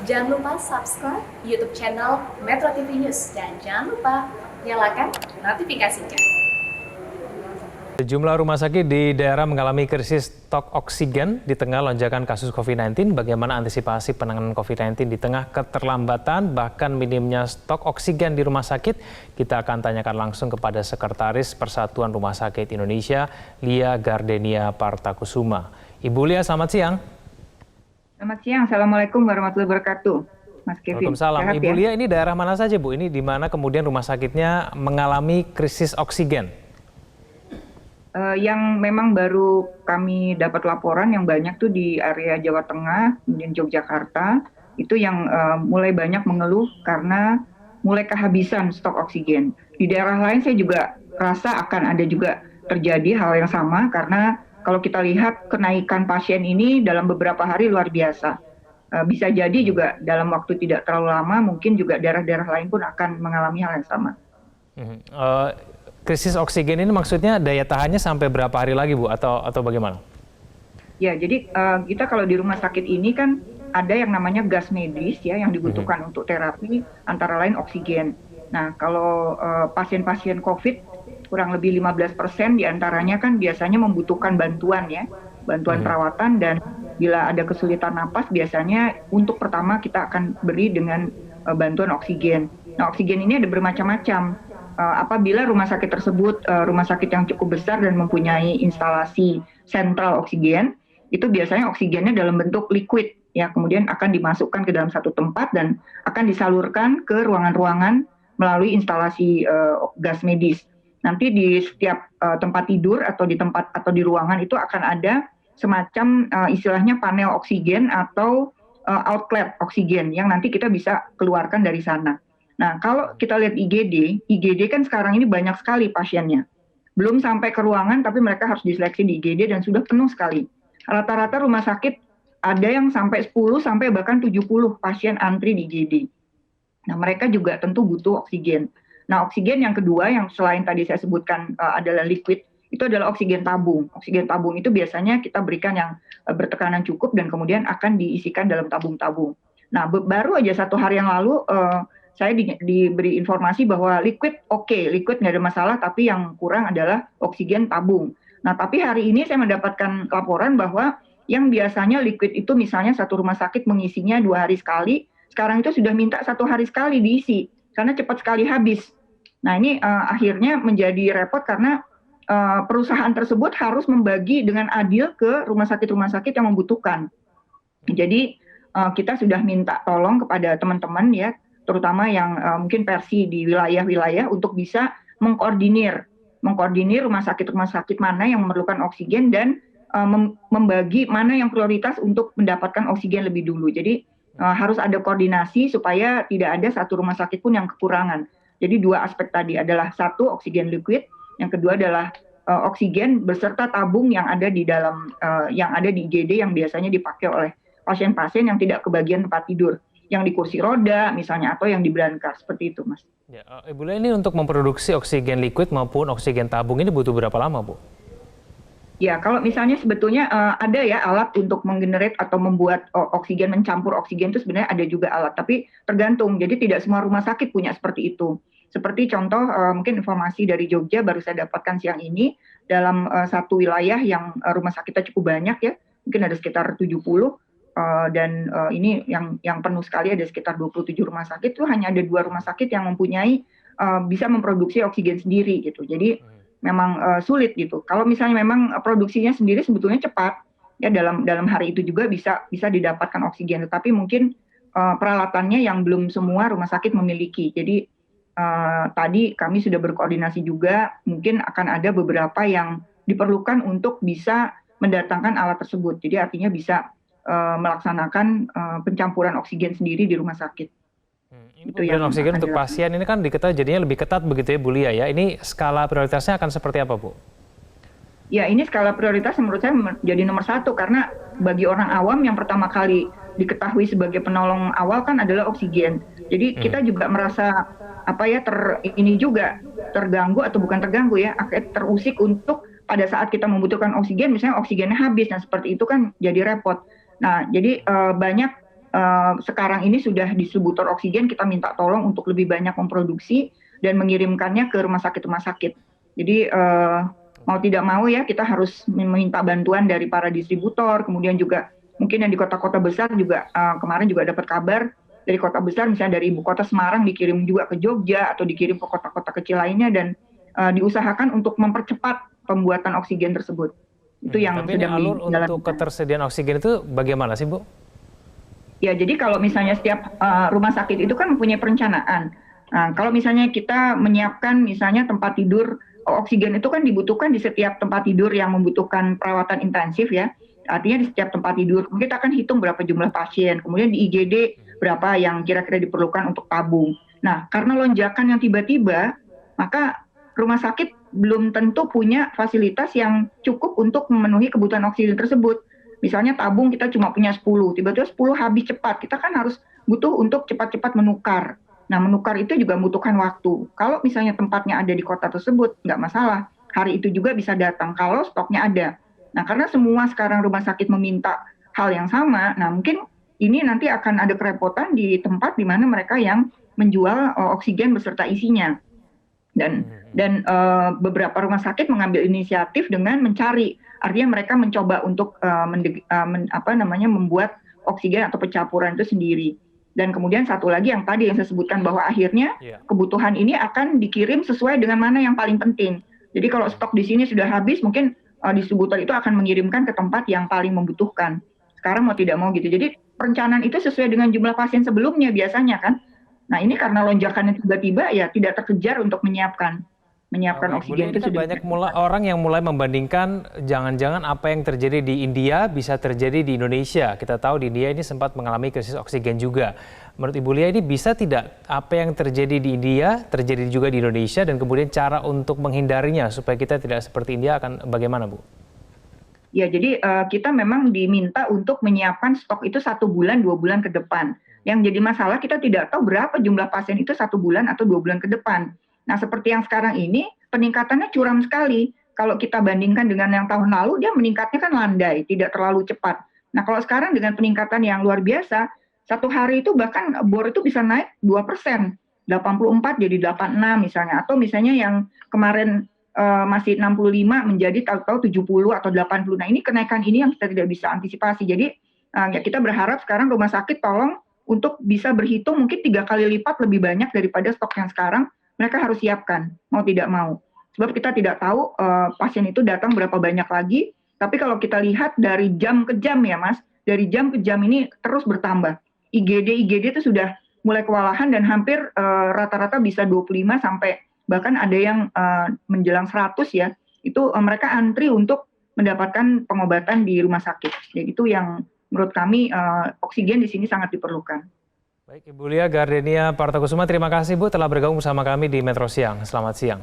Jangan lupa subscribe YouTube channel Metro TV News dan jangan lupa nyalakan notifikasinya. Sejumlah rumah sakit di daerah mengalami krisis stok oksigen di tengah lonjakan kasus COVID-19. Bagaimana antisipasi penanganan COVID-19 di tengah keterlambatan bahkan minimnya stok oksigen di rumah sakit? Kita akan tanyakan langsung kepada Sekretaris Persatuan Rumah Sakit Indonesia, Lia Gardenia Partakusuma. Ibu Lia, selamat siang. Selamat siang, Assalamualaikum warahmatullahi wabarakatuh. Mas Kevin. Waalaikumsalam. Sehat, Ibu ya? Lia, ini daerah mana saja Bu? Ini di mana kemudian rumah sakitnya mengalami krisis oksigen? Yang memang baru kami dapat laporan yang banyak tuh di area Jawa Tengah, kemudian Yogyakarta, itu yang mulai banyak mengeluh karena mulai kehabisan stok oksigen. Di daerah lain saya juga rasa akan ada juga terjadi hal yang sama karena kalau kita lihat kenaikan pasien ini dalam beberapa hari luar biasa. Bisa jadi juga dalam waktu tidak terlalu lama mungkin juga daerah-daerah lain pun akan mengalami hal yang sama. Krisis oksigen ini maksudnya daya tahannya sampai berapa hari lagi Bu atau bagaimana? Ya, jadi kita kalau di rumah sakit ini kan ada yang namanya gas medis ya yang dibutuhkan untuk terapi antara lain oksigen. Nah, kalau pasien-pasien COVID kurang lebih 15% diantaranya kan biasanya membutuhkan bantuan ya, bantuan perawatan dan bila ada kesulitan napas biasanya untuk pertama kita akan beri dengan bantuan oksigen. Nah, oksigen ini ada bermacam-macam. Apabila rumah sakit tersebut rumah sakit yang cukup besar dan mempunyai instalasi sentral oksigen, itu biasanya oksigennya dalam bentuk liquid ya, kemudian akan dimasukkan ke dalam satu tempat dan akan disalurkan ke ruangan-ruangan melalui instalasi gas medis. Nanti di setiap tempat tidur atau di tempat atau di ruangan itu akan ada semacam istilahnya panel oksigen atau outlet oksigen yang nanti kita bisa keluarkan dari sana. Nah, kalau kita lihat IGD kan sekarang ini banyak sekali pasiennya. Belum sampai ke ruangan, tapi mereka harus diseleksi di IGD dan sudah penuh sekali. Rata-rata rumah sakit ada yang sampai 10 sampai bahkan 70 pasien antri di IGD. Nah, mereka juga tentu butuh oksigen. Nah, oksigen yang kedua yang selain tadi saya sebutkan adalah liquid, itu adalah oksigen tabung. Oksigen tabung itu biasanya kita berikan yang bertekanan cukup dan kemudian akan diisikan dalam tabung-tabung. Nah, baru aja 1 hari yang lalu saya diberi informasi bahwa liquid liquid nggak ada masalah, tapi yang kurang adalah oksigen tabung. Nah, tapi hari ini saya mendapatkan laporan bahwa yang biasanya liquid itu misalnya satu rumah sakit mengisinya 2 hari sekali, sekarang itu sudah minta 1 hari sekali diisi, karena cepat sekali habis. Nah, ini akhirnya menjadi repot karena perusahaan tersebut harus membagi dengan adil ke rumah sakit yang membutuhkan. Jadi kita sudah minta tolong kepada teman-teman ya, terutama yang mungkin versi di wilayah-wilayah untuk bisa mengkoordinir rumah sakit mana yang memerlukan oksigen dan membagi mana yang prioritas untuk mendapatkan oksigen lebih dulu. Jadi harus ada koordinasi supaya tidak ada satu rumah sakit pun yang kekurangan. Jadi 2 aspek tadi adalah 1 oksigen liquid, yang kedua adalah oksigen beserta tabung yang ada di dalam yang ada di IGD yang biasanya dipakai oleh pasien-pasien yang tidak kebagian tempat tidur, yang di kursi roda misalnya atau yang di brankar, seperti itu Mas. Ya, Ibu Lia, ini untuk memproduksi oksigen liquid maupun oksigen tabung ini butuh berapa lama Bu? Ya, kalau misalnya sebetulnya ada ya alat untuk menggenerate atau membuat oksigen, mencampur oksigen itu sebenarnya ada juga alat, tapi tergantung. Jadi tidak semua rumah sakit punya seperti itu. Seperti contoh mungkin informasi dari Jogja baru saya dapatkan siang ini, dalam satu wilayah yang rumah sakitnya cukup banyak ya, mungkin ada sekitar 70 dan ini yang penuh sekali ada sekitar 27 rumah sakit, itu hanya ada 2 rumah sakit yang mempunyai bisa memproduksi oksigen sendiri gitu. Jadi memang sulit gitu. Kalau misalnya memang produksinya sendiri sebetulnya cepat ya, dalam hari itu juga bisa didapatkan oksigen, tetapi mungkin peralatannya yang belum semua rumah sakit memiliki. Jadi tadi kami sudah berkoordinasi juga, mungkin akan ada beberapa yang diperlukan untuk bisa mendatangkan alat tersebut. Jadi artinya bisa melaksanakan pencampuran oksigen sendiri di rumah sakit. Ini pemberian oksigen untuk pasien ini kan diketahui jadinya lebih ketat begitu ya Bu Lia ya. Ini skala prioritasnya akan seperti apa Bu? Ya, ini skala prioritas menurut saya menjadi nomor 1 karena bagi orang awam yang pertama kali diketahui sebagai penolong awal kan adalah oksigen. Jadi kita juga merasa ini juga terganggu atau bukan terganggu ya, terusik untuk pada saat kita membutuhkan oksigen, misalnya oksigennya habis, nah seperti itu kan jadi repot. Nah, jadi banyak sekarang ini sudah distributor oksigen kita minta tolong untuk lebih banyak memproduksi dan mengirimkannya ke rumah sakit. Jadi mau tidak mau ya kita harus meminta bantuan dari para distributor, kemudian juga mungkin yang di kota-kota besar juga kemarin juga dapat kabar dari kota besar, misalnya dari ibu kota Semarang dikirim juga ke Jogja atau dikirim ke kota-kota kecil lainnya, dan diusahakan untuk mempercepat pembuatan oksigen tersebut. Itu yang Tapi ini sedang alur dijalankan. untuk ketersediaan oksigen itu bagaimana sih, Bu? Ya, jadi kalau misalnya setiap rumah sakit itu kan mempunyai perencanaan. Nah, kalau misalnya kita menyiapkan misalnya tempat tidur, oksigen itu kan dibutuhkan di setiap tempat tidur yang membutuhkan perawatan intensif ya. Artinya di setiap tempat tidur, kita akan hitung berapa jumlah pasien, kemudian di IGD berapa yang kira-kira diperlukan untuk tabung. Nah, karena lonjakan yang tiba-tiba, maka rumah sakit belum tentu punya fasilitas yang cukup untuk memenuhi kebutuhan oksigen tersebut. Misalnya tabung kita cuma punya 10, tiba-tiba 10 habis cepat, kita kan harus butuh untuk cepat-cepat menukar. Nah, menukar itu juga membutuhkan waktu. Kalau misalnya tempatnya ada di kota tersebut, nggak masalah. Hari itu juga bisa datang kalau stoknya ada. Nah, karena semua sekarang rumah sakit meminta hal yang sama, nah mungkin ini nanti akan ada kerepotan di tempat di mana mereka yang menjual oksigen beserta isinya. Dan beberapa rumah sakit mengambil inisiatif dengan mencari, artinya mereka mencoba untuk membuat oksigen atau pencampuran itu sendiri. Dan kemudian satu lagi yang tadi yang saya sebutkan bahwa akhirnya kebutuhan ini akan dikirim sesuai dengan mana yang paling penting. Jadi kalau stok di sini sudah habis, mungkin distributor itu akan mengirimkan ke tempat yang paling membutuhkan. Sekarang mau tidak mau gitu. Jadi perencanaan itu sesuai dengan jumlah pasien sebelumnya biasanya kan. Nah, ini karena lonjakannya tiba-tiba ya tidak terkejar untuk menyiapkan oksigen itu itu sudah banyak orang yang mulai membandingkan jangan-jangan apa yang terjadi di India bisa terjadi di Indonesia. Kita tahu di India ini sempat mengalami krisis oksigen juga. Menurut Ibu Lia ini bisa tidak apa yang terjadi di India terjadi juga di Indonesia, dan kemudian cara untuk menghindarinya supaya kita tidak seperti India akan bagaimana, Bu? Ya, jadi kita memang diminta untuk menyiapkan stok itu 1 bulan, 2 bulan ke depan. Yang jadi masalah kita tidak tahu berapa jumlah pasien itu 1 bulan atau 2 bulan ke depan. Nah, seperti yang sekarang ini peningkatannya curam sekali. Kalau kita bandingkan dengan yang tahun lalu, dia meningkatnya kan landai, tidak terlalu cepat. Nah, kalau sekarang dengan peningkatan yang luar biasa, satu hari itu bahkan bor itu bisa naik 2%, 84 jadi 86 misalnya, atau misalnya yang kemarin masih 65 menjadi tahu-tahu 70 atau 80. Nah, ini kenaikan ini yang kita tidak bisa antisipasi. Jadi ya kita berharap sekarang rumah sakit tolong untuk bisa berhitung mungkin 3 kali lipat lebih banyak daripada stok yang sekarang mereka harus siapkan, mau tidak mau. Sebab kita tidak tahu pasien itu datang berapa banyak lagi, tapi kalau kita lihat dari jam ke jam ya Mas, dari jam ke jam ini terus bertambah. IGD itu sudah mulai kewalahan dan hampir rata-rata bisa 25 sampai bahkan ada yang menjelang 100 ya, itu mereka antri untuk mendapatkan pengobatan di rumah sakit. Jadi itu yang menurut kami oksigen di sini sangat diperlukan. Baik, Ibu Lia Gardenia Partakusuma, terima kasih Bu telah bergabung bersama kami di Metro Siang. Selamat siang.